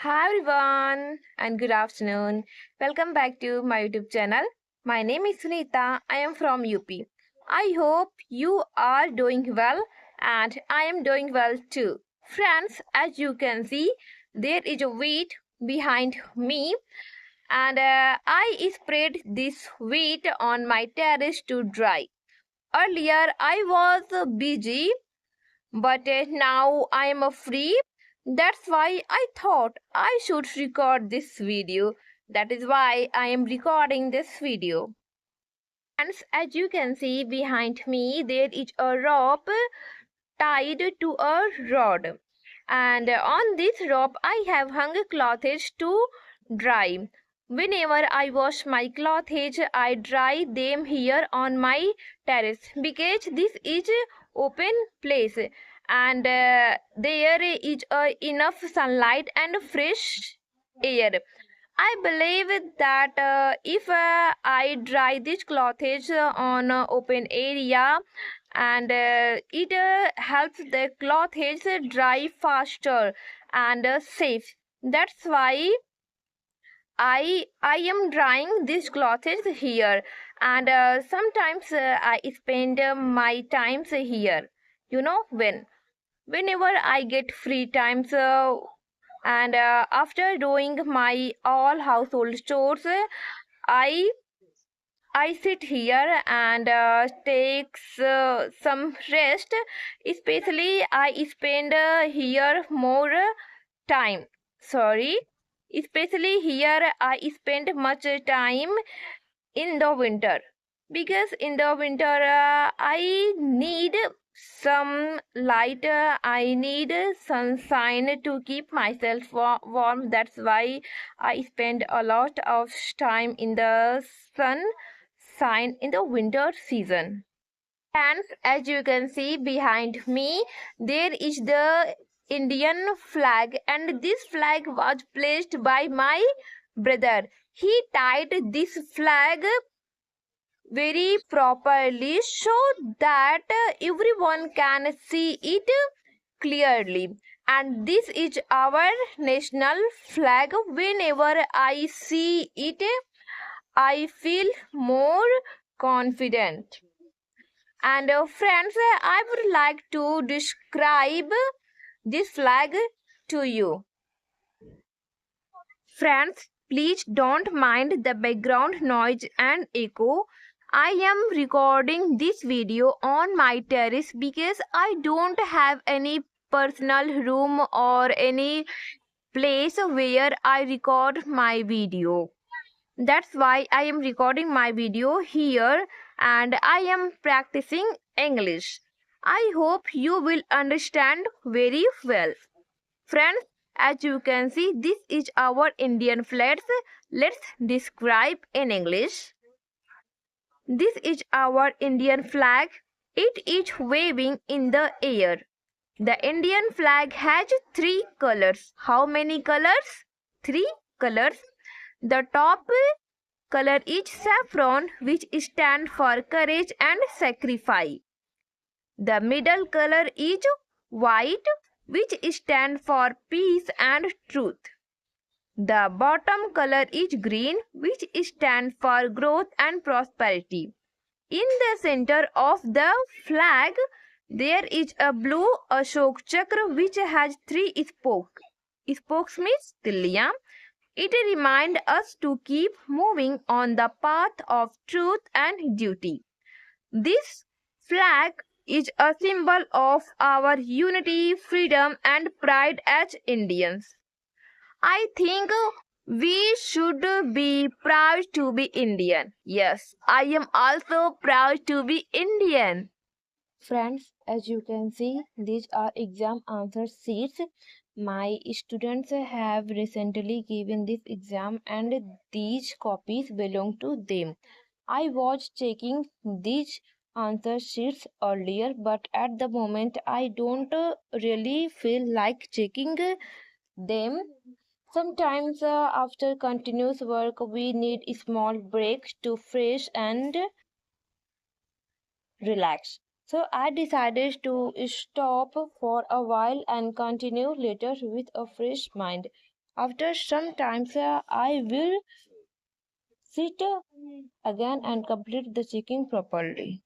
Hi everyone and good afternoon. Welcome back to my YouTube channel. My name is Sunita. I am from UP. I hope you are doing well and I am doing well too. Friends, as you can see, there is a wheat behind me and I spread this wheat on my terrace to dry. Earlier I was busy but now I am free. That's why I thought I should record this video. That is why I am recording this video. And as you can see behind me, there is a rope tied to a rod. And on this rope, I have hung clothes to dry. Whenever I wash my clothes, I dry them here on my terrace because this is open place and there is enough sunlight and fresh air. I believe that if I dry these clothes on open area and it helps the clothes dry faster and safe. That's why I am drying these clothes here and sometimes I spend my times here. You know whenever I get free times and after doing my all household chores i I sit here and takes some rest. Especially I spend here more time. Sorry, especially here I spend much time in the winter because in the winter I need some light, I need sunshine to keep myself warm. That's why I spend a lot of time in the sunshine in the winter season. And as you can see behind me, there is the Indian flag, and this flag was placed by my brother. He tied this flag very properly so that everyone can see it clearly. And this is our national flag. Whenever I see it, I feel more confident. And friends, I would like to describe this flag to you. Friends, please don't mind the background noise and echo. I am recording this video on my terrace because I don't have any personal room or any place where I record my video. That's why I am recording my video here and I am practicing English. I hope you will understand very well. Friends, as you can see, this is our Indian flag. Let's describe in English. This is our Indian flag. It is waving in the air. The Indian flag has three colors. How many colors? Three colors. The top color is saffron, which stands for courage and sacrifice. The middle color is white, which stands for peace and truth. The bottom color is green, which stands for growth and prosperity. In the center of the flag, there is a blue Ashok Chakra which has three spokes. Spokes means tilliya. It reminds us to keep moving on the path of truth and duty. This flag is a symbol of our unity, freedom, and pride as Indians. I think we should be proud to be Indian. Yes, I am also proud to be Indian. Friends, as you can see, these are exam answer sheets. My students have recently given this exam and these copies belong to them. I was checking these answer sheets earlier, but at the moment I don't really feel like checking them. Sometimes after continuous work we need a small break to fresh and relax. So I decided to stop for a while and continue later with a fresh mind. After some time, I will sit again and complete the checking properly.